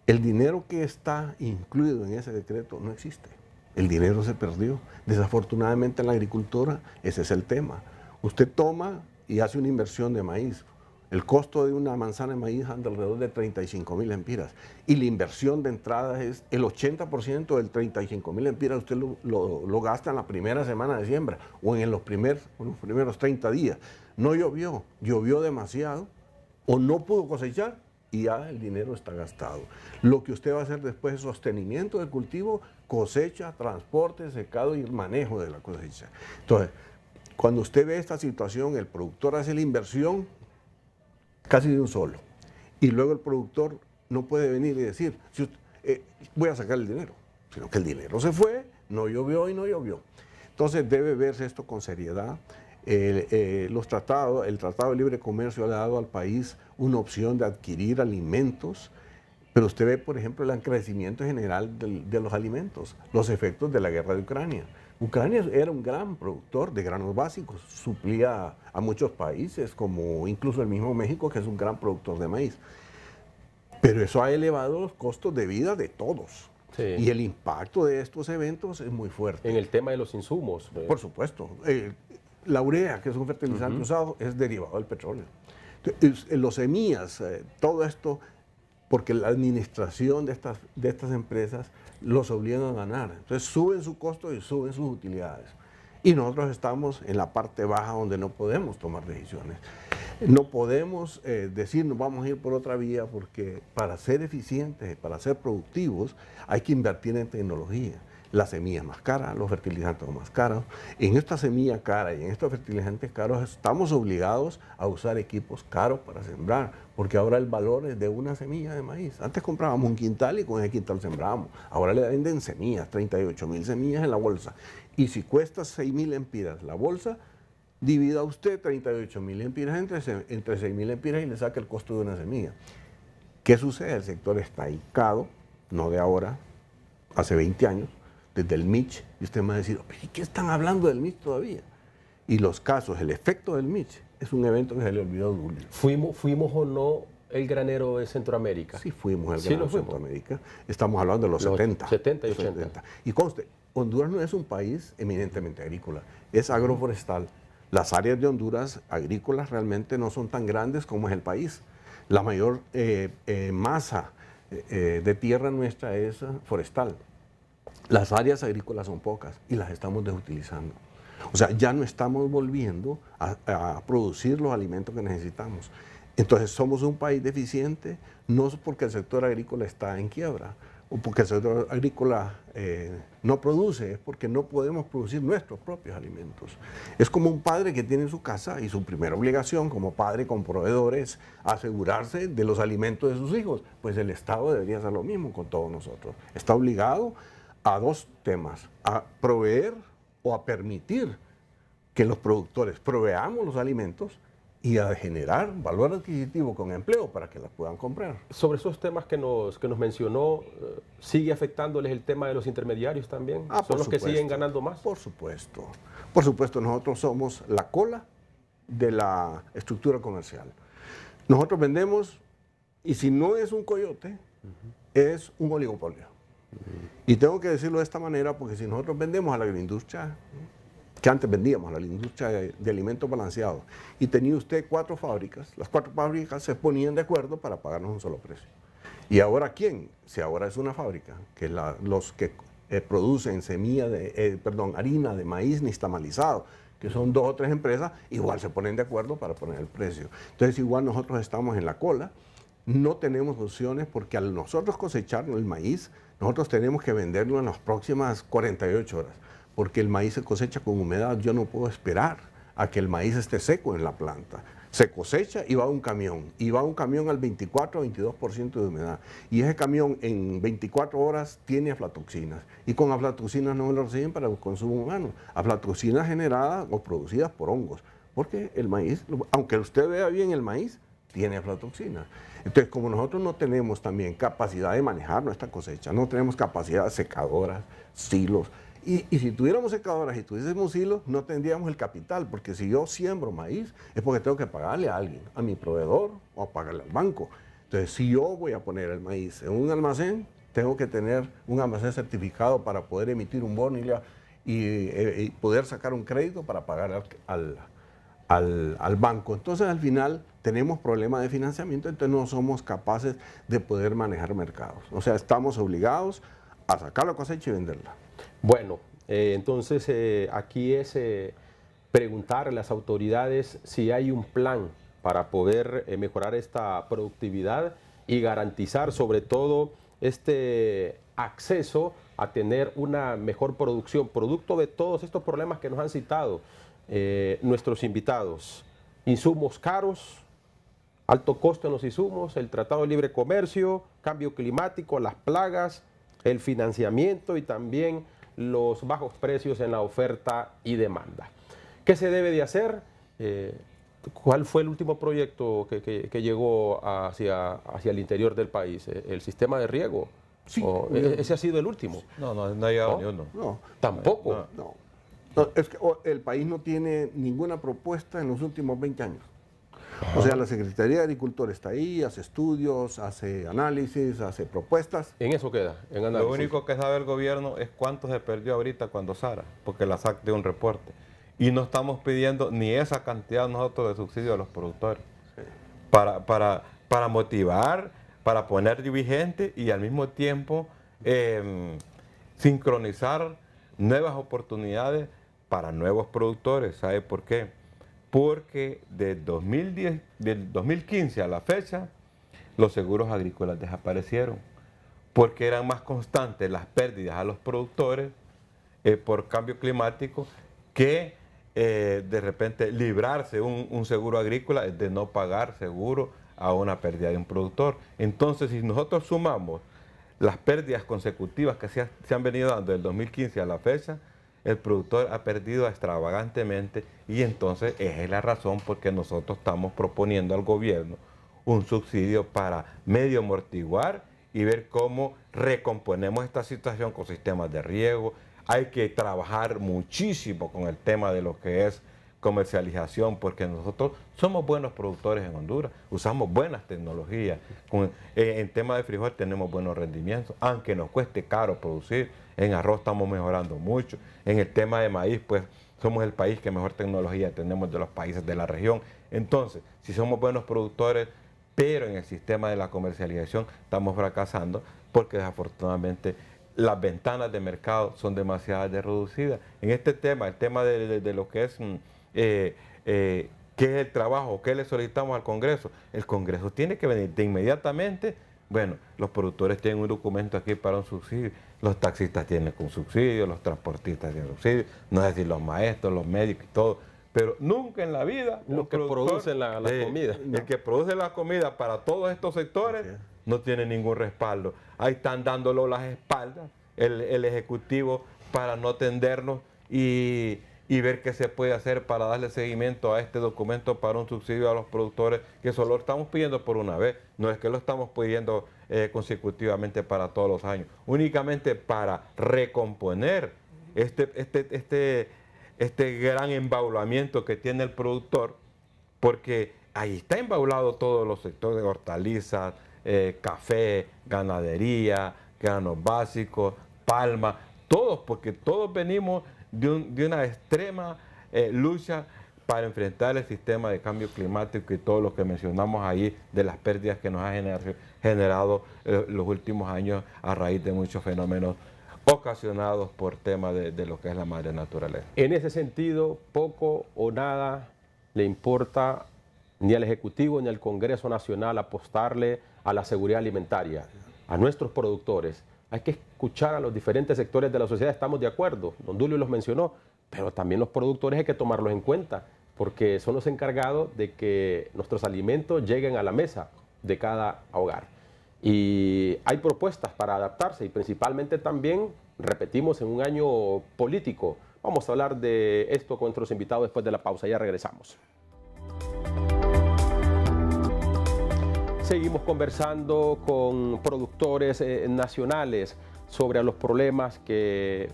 El dinero que está incluido en ese decreto no existe. El dinero se perdió. Desafortunadamente en la agricultura ese es el tema. Usted toma y hace una inversión de maíz. El costo de una manzana de maíz anda alrededor de 35.000 lempiras. Y la inversión de entrada es el 80% del 35.000 lempiras. Usted lo gasta en la primera semana de siembra o en los primeros 30 días. No llovió, llovió demasiado o no pudo cosechar y ya el dinero está gastado. Lo que usted va a hacer después es sostenimiento del cultivo, cosecha, transporte, secado y manejo de la cosecha. Entonces, cuando usted ve esta situación, el productor hace la inversión casi de un solo. Y luego el productor no puede venir y decir, voy a sacar el dinero, sino que el dinero se fue, no llovió y no llovió. Entonces debe verse esto con seriedad. El Tratado de Libre Comercio le ha dado al país una opción de adquirir alimentos, pero usted ve, por ejemplo, el crecimiento general de los alimentos, los efectos de la guerra de Ucrania. Ucrania era un gran productor de granos básicos, suplía a muchos países, como incluso el mismo México, que es un gran productor de maíz. Pero eso ha elevado los costos de vida de todos. Sí. Y el impacto de estos eventos es muy fuerte. En el tema de los insumos. Por supuesto. La urea, que es un fertilizante usado, es derivado del petróleo. Entonces, los semillas, todo esto, porque la administración de estas empresas los obligan a ganar. Entonces suben su costo y suben sus utilidades. Y nosotros estamos en la parte baja donde no podemos tomar decisiones. No podemos decir nos vamos a ir por otra vía porque para ser eficientes, para ser productivos, hay que invertir en tecnología. La semilla es más cara, los fertilizantes son más caros. En esta semilla cara y en estos fertilizantes caros estamos obligados a usar equipos caros para sembrar, porque ahora el valor es de una semilla de maíz. Antes comprábamos un quintal y con ese quintal sembrábamos. Ahora le venden semillas, 38.000 semillas en la bolsa. Y si cuesta 6.000 lempiras la bolsa, divida usted 38.000 lempiras entre 6.000 lempiras y le saca el costo de una semilla. ¿Qué sucede? El sector está hincado, no de ahora, hace 20 años, desde el Mitch, y usted me va a decir, ¿y qué están hablando del Mitch todavía? Y los casos, el efecto del Mitch, es un evento que se le olvidó a Dulio. ¿Fuimos o no el granero de Centroamérica? Sí, fuimos el granero de Centroamérica. Estamos hablando de los 70. 70 y 80. Y conste, Honduras no es un país eminentemente agrícola, es agroforestal. Las áreas de Honduras agrícolas realmente no son tan grandes como es el país. La mayor masa de tierra nuestra es forestal. Las áreas agrícolas son pocas y las estamos desutilizando. O sea, ya no estamos volviendo a producir los alimentos que necesitamos. Entonces, somos un país deficiente, no es porque el sector agrícola está en quiebra o porque el sector agrícola no produce, es porque no podemos producir nuestros propios alimentos. Es como un padre que tiene en su casa y su primera obligación como padre con proveedores asegurarse de los alimentos de sus hijos. Pues el Estado debería hacer lo mismo con todos nosotros. Está obligado a dos temas, a proveer o a permitir que los productores proveamos los alimentos y a generar valor adquisitivo con empleo para que las puedan comprar. Sobre esos temas que nos mencionó, ¿sigue afectándoles el tema de los intermediarios también? ¿Son los que siguen ganando más? Por supuesto. Por supuesto, nosotros somos la cola de la estructura comercial. Nosotros vendemos, y si no es un coyote, es un oligopolio. Y tengo que decirlo de esta manera porque si nosotros vendemos a la agroindustria, que antes vendíamos a la industria de alimentos balanceados, y tenía usted 4 fábricas, las 4 fábricas se ponían de acuerdo para pagarnos un solo precio. ¿Y ahora quién? Si ahora es una fábrica, que es los que producen harina de maíz nixtamalizado, que son 2 o 3 empresas, igual se ponen de acuerdo para poner el precio. Entonces igual nosotros estamos en la cola, no tenemos opciones porque al nosotros cosechar el maíz, nosotros tenemos que venderlo en las próximas 48 horas. Porque el maíz se cosecha con humedad, yo no puedo esperar a que el maíz esté seco en la planta. Se cosecha y va un camión al 24 o 22% de humedad. Y ese camión en 24 horas tiene aflatoxinas. Y con aflatoxinas no lo reciben para el consumo humano. Aflatoxinas generadas o producidas por hongos. Porque el maíz, aunque usted vea bien el maíz, tiene aflatoxinas. Entonces, como nosotros no tenemos también capacidad de manejar nuestra cosecha, no tenemos capacidad de secadoras, silos, y si tuviéramos secadoras y tuviésemos hilos, no tendríamos el capital, porque si yo siembro maíz, es porque tengo que pagarle a alguien, a mi proveedor o a pagarle al banco. Entonces, si yo voy a poner el maíz en un almacén, tengo que tener un almacén certificado para poder emitir un bono y poder sacar un crédito para pagar al banco. Entonces, al final, tenemos problemas de financiamiento, entonces no somos capaces de poder manejar mercados. O sea, estamos obligados a sacar la cosecha y venderla. Bueno, entonces aquí es preguntar a las autoridades si hay un plan para poder mejorar esta productividad y garantizar sobre todo este acceso a tener una mejor producción, producto de todos estos problemas que nos han citado nuestros invitados. Insumos caros, alto costo en los insumos, el Tratado de Libre Comercio, cambio climático, las plagas, el financiamiento y también los bajos precios en la oferta y demanda. ¿Qué se debe de hacer? ¿Cuál fue el último proyecto que llegó hacia el interior del país? ¿El sistema de riego? Sí. ¿Ese ha sido el último? No ha llegado ni uno. No. ¿Tampoco? No. Es que el país no tiene ninguna propuesta en los últimos 20 años. O sea, la Secretaría de Agricultura está ahí, hace estudios, hace análisis, hace propuestas. En eso queda, en análisis. Lo único que sabe el gobierno es cuánto se perdió ahorita cuando Sara, porque la SAC dio un reporte. Y no estamos pidiendo ni esa cantidad nosotros de subsidio a los productores. Sí. Para motivar, para poner vigente y al mismo tiempo sincronizar nuevas oportunidades para nuevos productores. ¿Sabe por qué? Porque del 2015 a la fecha, los seguros agrícolas desaparecieron, porque eran más constantes las pérdidas a los productores por cambio climático que de repente librarse un seguro agrícola es de no pagar seguro a una pérdida de un productor. Entonces, si nosotros sumamos las pérdidas consecutivas que se han venido dando del 2015 a la fecha, el productor ha perdido extravagantemente y entonces esa es la razón por que nosotros estamos proponiendo al gobierno un subsidio para medio amortiguar y ver cómo recomponemos esta situación con sistemas de riego. Hay que trabajar muchísimo con el tema de lo que es comercialización, porque nosotros somos buenos productores en Honduras, usamos buenas tecnologías. En tema de frijol tenemos buenos rendimientos, aunque nos cueste caro producir. En arroz estamos mejorando mucho. En el tema de maíz, pues somos el país que mejor tecnología tenemos de los países de la región. Entonces, si somos buenos productores, pero en el sistema de la comercialización estamos fracasando porque desafortunadamente las ventanas de mercado son demasiado reducidas. En este tema, el tema de lo que es qué es el trabajo, qué le solicitamos al Congreso, el Congreso tiene que venir de inmediatamente. Bueno, los productores tienen un documento aquí para un subsidio, los taxistas tienen un subsidio, los transportistas tienen subsidio, no es decir los maestros, los médicos y todo, pero nunca en la vida los que producen la comida. El que produce la comida para todos estos sectores no tiene ningún respaldo. Ahí están dándolo las espaldas el Ejecutivo para no tendernos y ver qué se puede hacer para darle seguimiento a este documento para un subsidio a los productores, que solo lo estamos pidiendo por una vez, no es que lo estamos pidiendo consecutivamente para todos los años, únicamente para recomponer este gran embaulamiento que tiene el productor, porque ahí está embaulado todos los sectores de hortalizas, café, ganadería, granos básicos, palma, todos, porque todos venimos de una extrema lucha para enfrentar el sistema de cambio climático y todo lo que mencionamos ahí de las pérdidas que nos ha generado los últimos años a raíz de muchos fenómenos ocasionados por temas de lo que es la madre naturaleza. En ese sentido, poco o nada le importa ni al Ejecutivo ni al Congreso Nacional apostarle a la seguridad alimentaria, a nuestros productores. Hay que escuchar a los diferentes sectores de la sociedad, estamos de acuerdo, don Dulio los mencionó, pero también los productores hay que tomarlos en cuenta, porque son los encargados de que nuestros alimentos lleguen a la mesa de cada hogar. Y hay propuestas para adaptarse y principalmente también, repetimos, en un año político. Vamos a hablar de esto con nuestros invitados después de la pausa, ya regresamos. Seguimos conversando con productores nacionales sobre los problemas que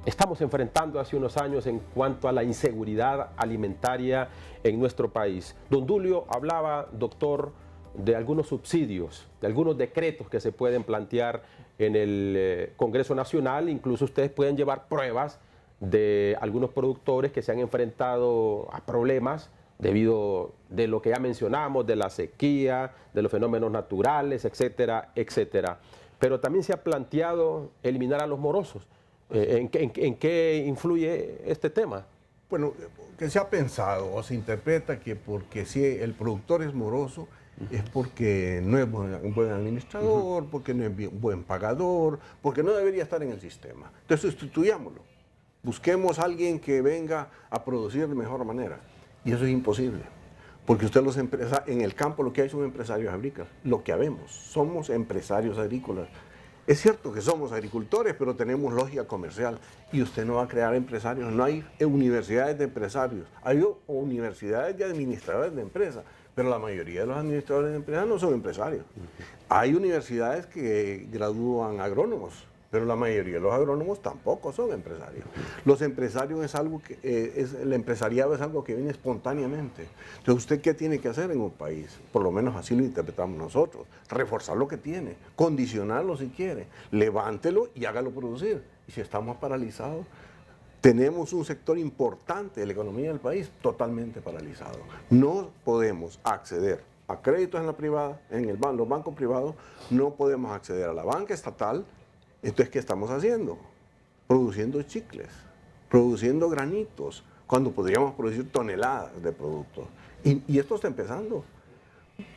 estamos enfrentando hace unos años en cuanto a la inseguridad alimentaria en nuestro país. Don Dulio hablaba, doctor, de algunos subsidios, de algunos decretos que se pueden plantear en el Congreso Nacional. Incluso ustedes pueden llevar pruebas de algunos productores que se han enfrentado a problemas debido de lo que ya mencionamos, de la sequía, de los fenómenos naturales, etcétera, etcétera. Pero también se ha planteado eliminar a los morosos. ¿En qué influye este tema? Bueno, que se ha pensado o se interpreta que porque si el productor es moroso es porque no es un buen administrador, porque no es un buen pagador, porque no debería estar en el sistema. Entonces sustituyámoslo. Busquemos a alguien que venga a producir de mejor manera. Y eso es imposible, porque usted en el campo lo que hay son empresarios agrícolas, lo que habemos, somos empresarios agrícolas. Es cierto que somos agricultores, pero tenemos lógica comercial y usted no va a crear empresarios, no hay universidades de empresarios, hay universidades de administradores de empresas, pero la mayoría de los administradores de empresas no son empresarios. Hay universidades que gradúan agrónomos, pero la mayoría de los agrónomos tampoco son empresarios. Los empresarios es algo que, el empresariado es algo que viene espontáneamente. Entonces, ¿usted qué tiene que hacer en un país? Por lo menos así lo interpretamos nosotros. Reforzar lo que tiene, condicionarlo si quiere, levántelo y hágalo producir. Y si estamos paralizados, tenemos un sector importante de la economía del país totalmente paralizado. No podemos acceder a créditos en la privada, los bancos privados, no podemos acceder a la banca estatal. Entonces, ¿qué estamos haciendo? Produciendo chicles, produciendo granitos, cuando podríamos producir toneladas de productos. Y esto está empezando,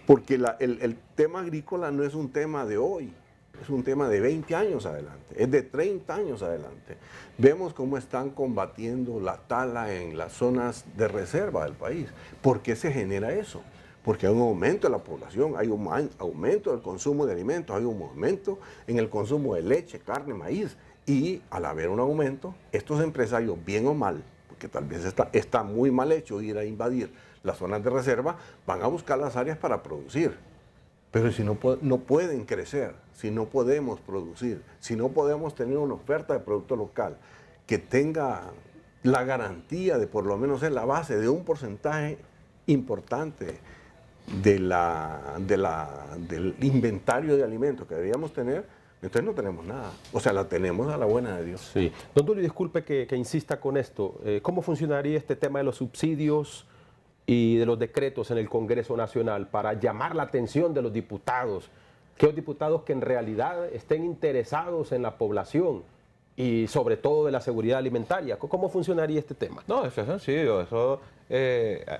porque el tema agrícola no es un tema de hoy, es un tema de 20 años adelante, es de 30 años adelante. Vemos cómo están combatiendo la tala en las zonas de reserva del país. ¿Por qué se genera eso? Porque hay un aumento de la población, hay un aumento del consumo de alimentos, hay un aumento en el consumo de leche, carne, maíz. Y al haber un aumento, estos empresarios, bien o mal, porque tal vez está muy mal hecho ir a invadir las zonas de reserva, van a buscar las áreas para producir. Pero si no pueden crecer, si no podemos producir, si no podemos tener una oferta de producto local que tenga la garantía de por lo menos ser la base de un porcentaje importante del inventario de alimentos que deberíamos tener, entonces no tenemos nada. O sea, la tenemos a la buena de Dios. Sí. Don Dulio, disculpe que insista con esto. ¿Cómo funcionaría este tema de los subsidios y de los decretos en el Congreso Nacional para llamar la atención de los diputados aquellos diputados que en realidad estén interesados en la población y sobre todo de la seguridad alimentaria. ¿Cómo funcionaría este tema? No, eso es sencillo. Eso,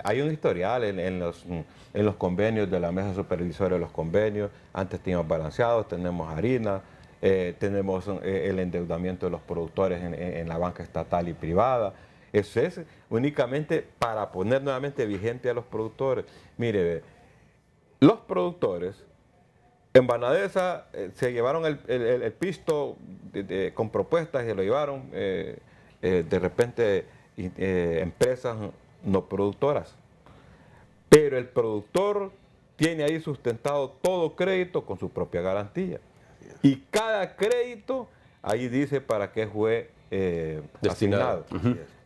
hay un historial en los convenios de la mesa supervisora de los convenios. Antes teníamos balanceados, tenemos harina, tenemos el endeudamiento de los productores en la banca estatal y privada. Eso es únicamente para poner nuevamente vigente a los productores. Mire, los productores en Banadesa se llevaron el pisto con propuestas y lo llevaron de repente empresas no productoras. Pero el productor tiene ahí sustentado todo crédito con su propia garantía. Y cada crédito ahí dice para qué fue asignado.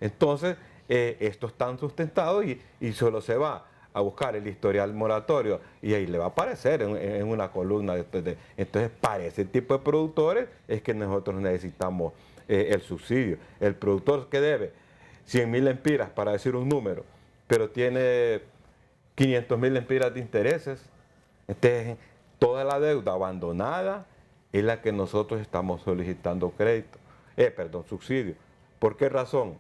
Entonces, esto está sustentado y solo se va a buscar el historial moratorio y ahí le va a aparecer en una columna. Entonces, para ese tipo de productores es que nosotros necesitamos el subsidio. El productor que debe 100.000 lempiras, para decir un número, pero tiene 500.000 lempiras de intereses, entonces toda la deuda abandonada es la que nosotros estamos solicitando crédito, subsidio. ¿Por qué razón?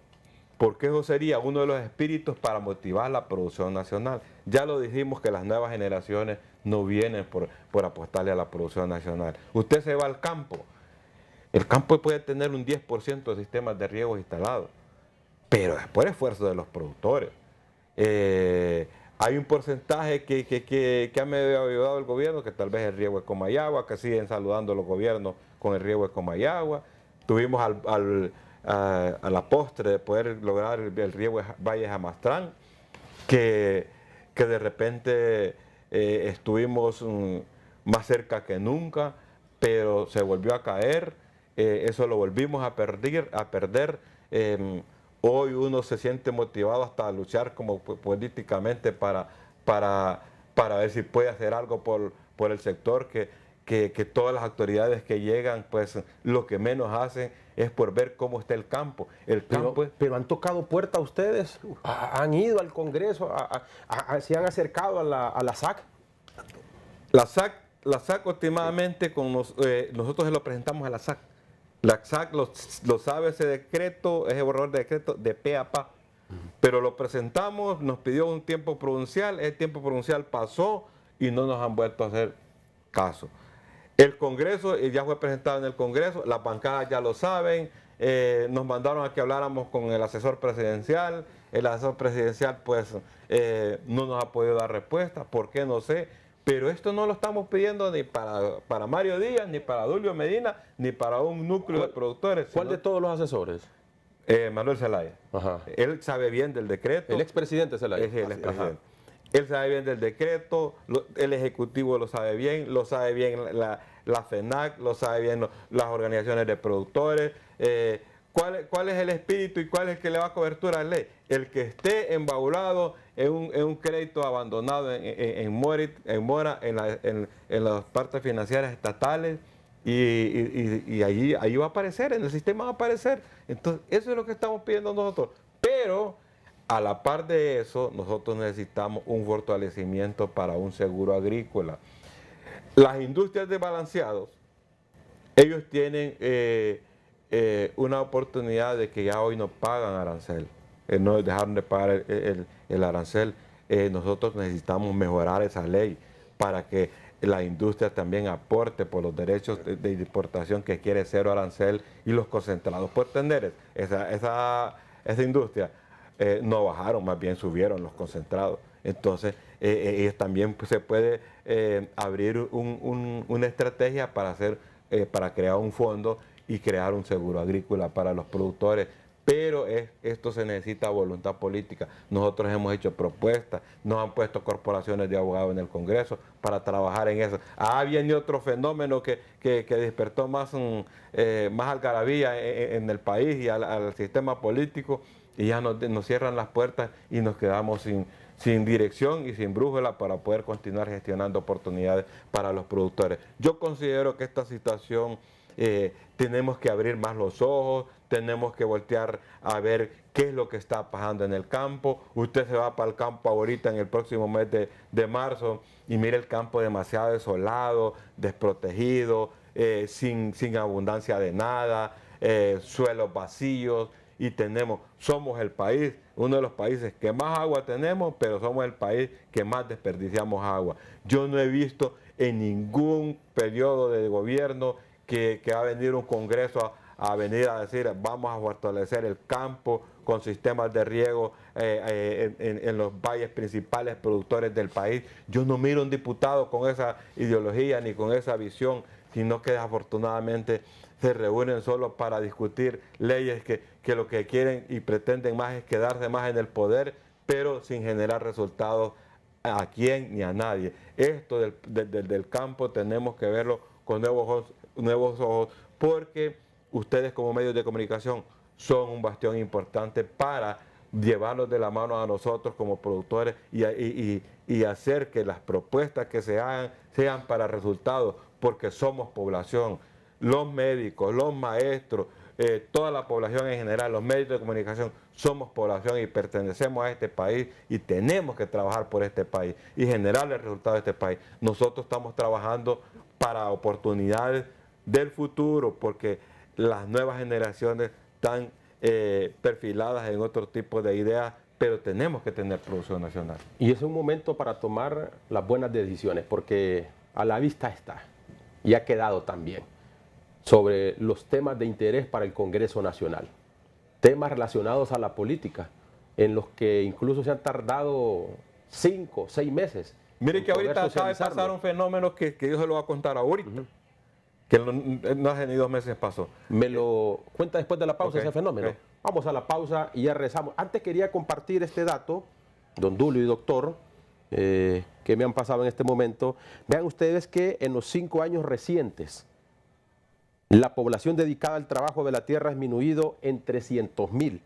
Porque eso sería uno de los espíritus para motivar la producción nacional. Ya lo dijimos que las nuevas generaciones no vienen por apostarle a la producción nacional. Usted se va al campo. El campo puede tener un 10% de sistemas de riego instalados, pero es por esfuerzo de los productores. Hay un porcentaje que ha medio ayudado el gobierno, que tal vez el riego de Comayagua, que siguen saludando los gobiernos con el riego de Comayagua. Tuvimos a la postre de poder lograr el riego de Valle Jamastrán, que de repente estuvimos más cerca que nunca, pero se volvió a caer, eso lo volvimos a perder. Hoy uno se siente motivado hasta a luchar como políticamente para ver si puede hacer algo por el sector, que todas las autoridades que llegan, pues lo que menos hacen es por ver cómo está el campo. Pero han tocado puerta ustedes, han ido al Congreso, se han acercado a la SAC. La SAC últimamente, nosotros se lo presentamos a la SAC. La SAC lo sabe ese decreto, ese borrador de decreto de pe a pa. Pero lo presentamos, nos pidió un tiempo prudencial, ese tiempo prudencial pasó y no nos han vuelto a hacer caso. El Congreso ya fue presentado en el Congreso, las bancadas ya lo saben, nos mandaron a que habláramos con el asesor presidencial, el asesor presidencial pues no nos ha podido dar respuesta, ¿por qué? No sé. Pero esto no lo estamos pidiendo ni para Mario Díaz, ni para Dulio Medina, ni para un núcleo de productores. ¿Cuál de todos los asesores? Manuel Zelaya. Ajá. Él sabe bien del decreto. El expresidente Zelaya. Es el expresidente. Él sabe bien del decreto, el Ejecutivo lo sabe bien la FENAC, lo sabe bien las organizaciones de productores. ¿Cuál es el espíritu y cuál es el que le va a cobertura a la ley? El que esté embaulado en un crédito abandonado en mora, en las partes financieras estatales, y ahí va a aparecer, en el sistema va a aparecer. Entonces, eso es lo que estamos pidiendo nosotros. Pero, a la par de eso, nosotros necesitamos un fortalecimiento para un seguro agrícola. Las industrias de balanceados, ellos tienen una oportunidad de que ya hoy no pagan arancel. No dejaron de pagar el arancel. Nosotros necesitamos mejorar esa ley para que la industria también aporte por los derechos de importación que quiere cero arancel, y los concentrados por tener esa industria no bajaron, más bien subieron los concentrados. Entonces, también se puede abrir una estrategia para crear un fondo y crear un seguro agrícola para los productores. Pero esto se necesita voluntad política. Nosotros hemos hecho propuestas, nos han puesto corporaciones de abogados en el Congreso para trabajar en eso. Viene otro fenómeno que despertó más algarabía en el país y al sistema político, y ya nos cierran las puertas y nos quedamos sin dirección y sin brújula para poder continuar gestionando oportunidades para los productores. Yo considero que esta situación tenemos que abrir más los ojos, tenemos que voltear a ver qué es lo que está pasando en el campo. Usted se va para el campo ahorita en el próximo mes de marzo y mire el campo demasiado desolado, desprotegido, sin abundancia de nada, suelos vacíos, y somos el país, uno de los países que más agua tenemos, pero somos el país que más desperdiciamos agua. Yo no he visto en ningún periodo de gobierno que va a venir un congreso a venir a decir vamos a fortalecer el campo con sistemas de riego en los valles principales productores del país. Yo no miro un diputado con esa ideología ni con esa visión, sino que desafortunadamente se reúnen solo para discutir leyes que lo que quieren y pretenden más es quedarse más en el poder, pero sin generar resultados a quién ni a nadie. Esto del campo tenemos que verlo con nuevos ojos, porque ustedes como medios de comunicación son un bastión importante para llevarnos de la mano a nosotros como productores y hacer que las propuestas que se hagan sean para resultados, porque somos población. Los médicos, los maestros, toda la población en general, los medios de comunicación, somos población y pertenecemos a este país y tenemos que trabajar por este país y generar el resultado de este país. Nosotros estamos trabajando para oportunidades del futuro, porque las nuevas generaciones están perfiladas en otro tipo de ideas, pero tenemos que tener producción nacional. Y es un momento para tomar las buenas decisiones, porque a la vista está, y ha quedado también, sobre los temas de interés para el Congreso Nacional. Temas relacionados a la política, en los que incluso se han tardado 5, 6 meses. Mire que ahorita acaba de pasar un fenómeno que yo se lo voy a contar ahorita, que no hace ni 2 meses pasó. Me lo cuenta después de la pausa ese fenómeno. Vamos a la pausa y ya regresamos. Antes quería compartir este dato, don Dulio y doctor, que me han pasado en este momento. Vean ustedes que en los 5 años recientes, la población dedicada al trabajo de la tierra ha disminuido en 300,000.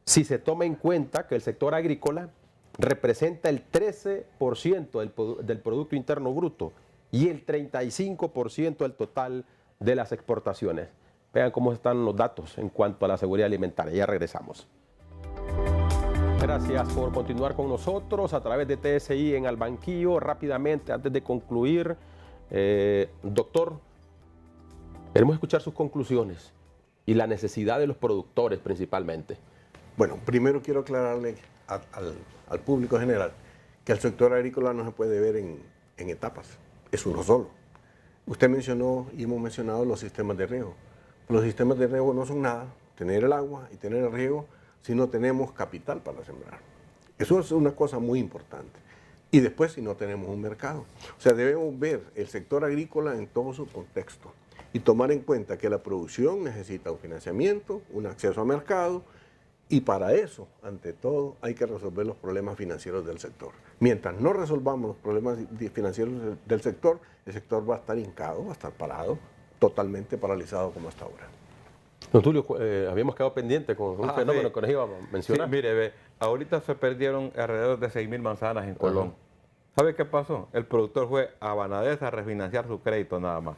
Si se toma en cuenta que el sector agrícola representa el 13% del Producto Interno Bruto y el 35% del total de las exportaciones. Vean cómo están los datos en cuanto a la seguridad alimentaria. Ya regresamos. Gracias por continuar con nosotros a través de TSI en Al Banquillo. Rápidamente, antes de concluir, doctor, queremos escuchar sus conclusiones y la necesidad de los productores principalmente. Bueno, primero quiero aclararle al público general que el sector agrícola no se puede ver en etapas, es uno solo. Usted mencionó y hemos mencionado los sistemas de riego. Los sistemas de riego no son nada, tener el agua y tener el riego, si no tenemos capital para sembrar. Eso es una cosa muy importante. Y después si no tenemos un mercado. O sea, debemos ver el sector agrícola en todo su contexto y tomar en cuenta que la producción necesita un financiamiento, un acceso a mercado, y para eso, ante todo, hay que resolver los problemas financieros del sector. Mientras no resolvamos los problemas financieros del sector, el sector va a estar hincado, va a estar parado, totalmente paralizado como hasta ahora. Don Tulio, habíamos quedado pendiente con un fenómeno que nos iba a mencionar. Sí, mire, ahorita se perdieron alrededor de 6,000 manzanas en Colón. ¿Sabe qué pasó? El productor fue a Banadesa a refinanciar su crédito nada más.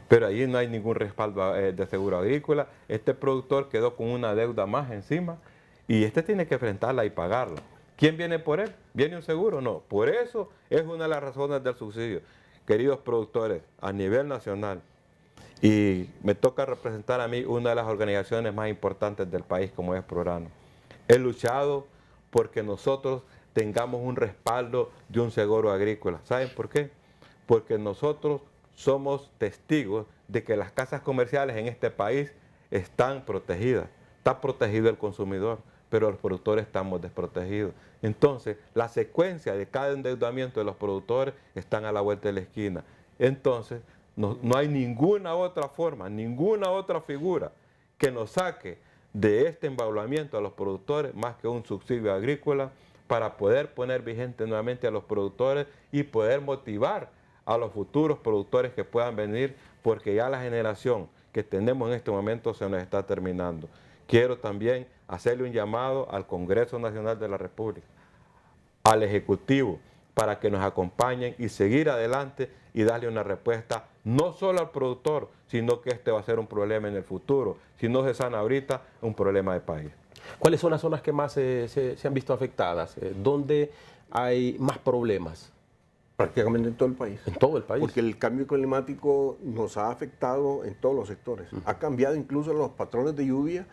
Pero allí no hay ningún respaldo de seguro agrícola. Este productor quedó con una deuda más encima y tiene que enfrentarla y pagarla. ¿Quién viene por él? ¿Viene un seguro? No. Por eso es una de las razones del subsidio. Queridos productores, a nivel nacional, y me toca representar a mí una de las organizaciones más importantes del país como es Prorano. He luchado porque nosotros tengamos un respaldo de un seguro agrícola. ¿Saben por qué? Porque nosotros somos testigos de que las casas comerciales en este país están protegidas. Está protegido el consumidor, pero los productores estamos desprotegidos. Entonces, la secuencia de cada endeudamiento de los productores están a la vuelta de la esquina. Entonces, no hay ninguna otra forma, ninguna otra figura que nos saque de este embaulamiento a los productores más que un subsidio agrícola para poder poner vigente nuevamente a los productores y poder motivar a los futuros productores que puedan venir, porque ya la generación que tenemos en este momento se nos está terminando. Quiero también hacerle un llamado al Congreso Nacional de la República, al Ejecutivo, para que nos acompañen y seguir adelante y darle una respuesta no solo al productor, sino que este va a ser un problema en el futuro. Si no se sana ahorita, un problema de país. ¿Cuáles son las zonas que más se han visto afectadas? ¿Dónde hay más problemas? Prácticamente en todo el país. En todo el país. Porque el cambio climático nos ha afectado en todos los sectores. Ha cambiado incluso los patrones de lluvia.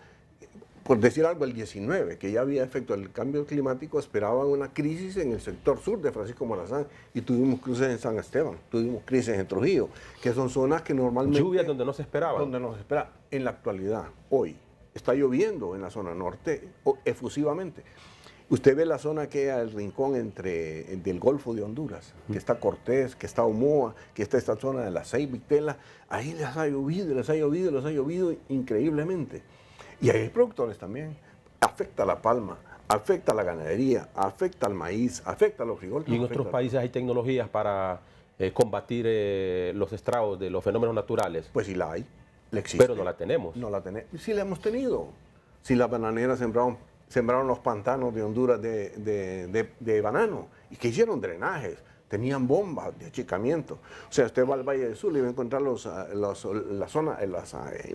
Por decir algo, el 19, que ya había efecto del cambio climático, esperaban una crisis en el sector sur de Francisco Morazán y tuvimos crisis en San Esteban, tuvimos crisis en Trujillo, que son zonas que normalmente... Lluvias donde no se esperaba. Donde no se espera. En la actualidad, hoy, está lloviendo en la zona norte efusivamente. Usted ve la zona que hay al rincón del Golfo de Honduras, que está Cortés, que está Omoa, que está esta zona de la Ceiba y Tela, ahí les ha llovido increíblemente. Y ahí hay productores también. Afecta a la palma, afecta a la ganadería, afecta al maíz, afecta a los frijoles. ¿Y en otros países hay tecnologías para combatir los estragos de los fenómenos naturales? Pues sí la hay, la existe. Pero no la tenemos. No la tenemos. Sí la hemos tenido. Si las bananeras sembraron los pantanos de Honduras de banano y que hicieron drenajes, tenían bombas de achicamiento. O sea, usted va al Valle del Sur y va a encontrar las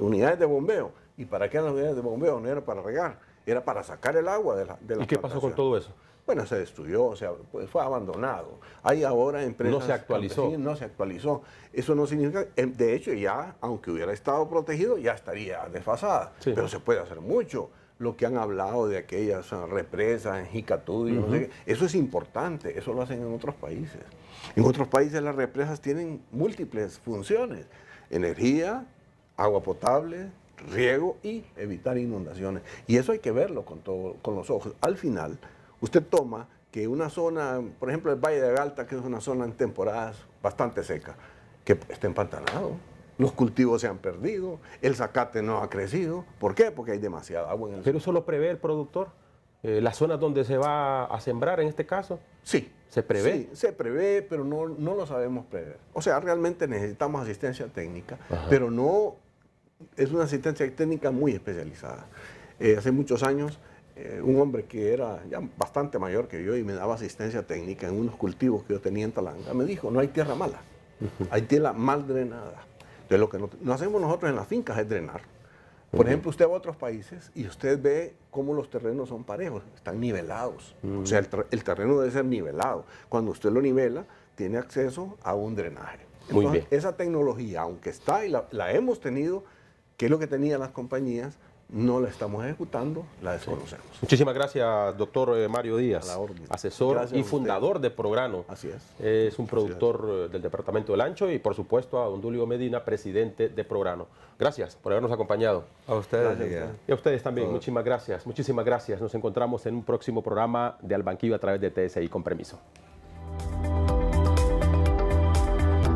unidades de bombeo. ¿Y para qué las unidades de bombeo? No era para regar, era para sacar el agua de la ¿Y qué pasó con todo eso? Bueno, se destruyó, o sea, pues fue abandonado. Hay ahora empresas... No se actualizó. No se actualizó. Eso no significa... De hecho, ya, aunque hubiera estado protegido, ya estaría desfasada. Sí. Pero se puede hacer mucho. Lo que han hablado de aquellas represas en Jicatuy, no sé qué, eso es importante, eso lo hacen en otros países. En otros países las represas tienen múltiples funciones: energía, agua potable, riego y evitar inundaciones. Y eso hay que verlo con los ojos. Al final, usted toma que una zona, por ejemplo el Valle de Galta, que es una zona en temporadas bastante seca, que está empantanado. Los cultivos se han perdido, el zacate no ha crecido. ¿Por qué? Porque hay demasiada agua en el ¿Pero eso lo prevé el productor? ¿Las zonas donde se va a sembrar en este caso? Sí. ¿Se prevé? Sí, se prevé, pero no lo sabemos prever. O sea, realmente necesitamos asistencia técnica, pero no es una asistencia técnica muy especializada. Hace muchos años, un hombre que era ya bastante mayor que yo y me daba asistencia técnica en unos cultivos que yo tenía en Talanga, me dijo: no hay tierra mala, hay tierra mal drenada. Entonces, lo que no hacemos nosotros en las fincas es drenar. Por ejemplo, usted va a otros países y usted ve cómo los terrenos son parejos, están nivelados. O sea, el terreno debe ser nivelado. Cuando usted lo nivela, tiene acceso a un drenaje. Entonces, muy bien. Esa tecnología, aunque está y la hemos tenido, que es lo que tenían las compañías, no la estamos ejecutando, la desconocemos. Muchísimas gracias, doctor Mario Díaz, asesor y fundador de Prograno. Así es. Es un productor del Departamento del Ancho, y por supuesto a don Dulio Medina, presidente de Prograno. Gracias por habernos acompañado. A ustedes. Y a ustedes también, muchísimas gracias. Muchísimas gracias. Nos encontramos en un próximo programa de Al Banquillo a través de TSI. Con permiso.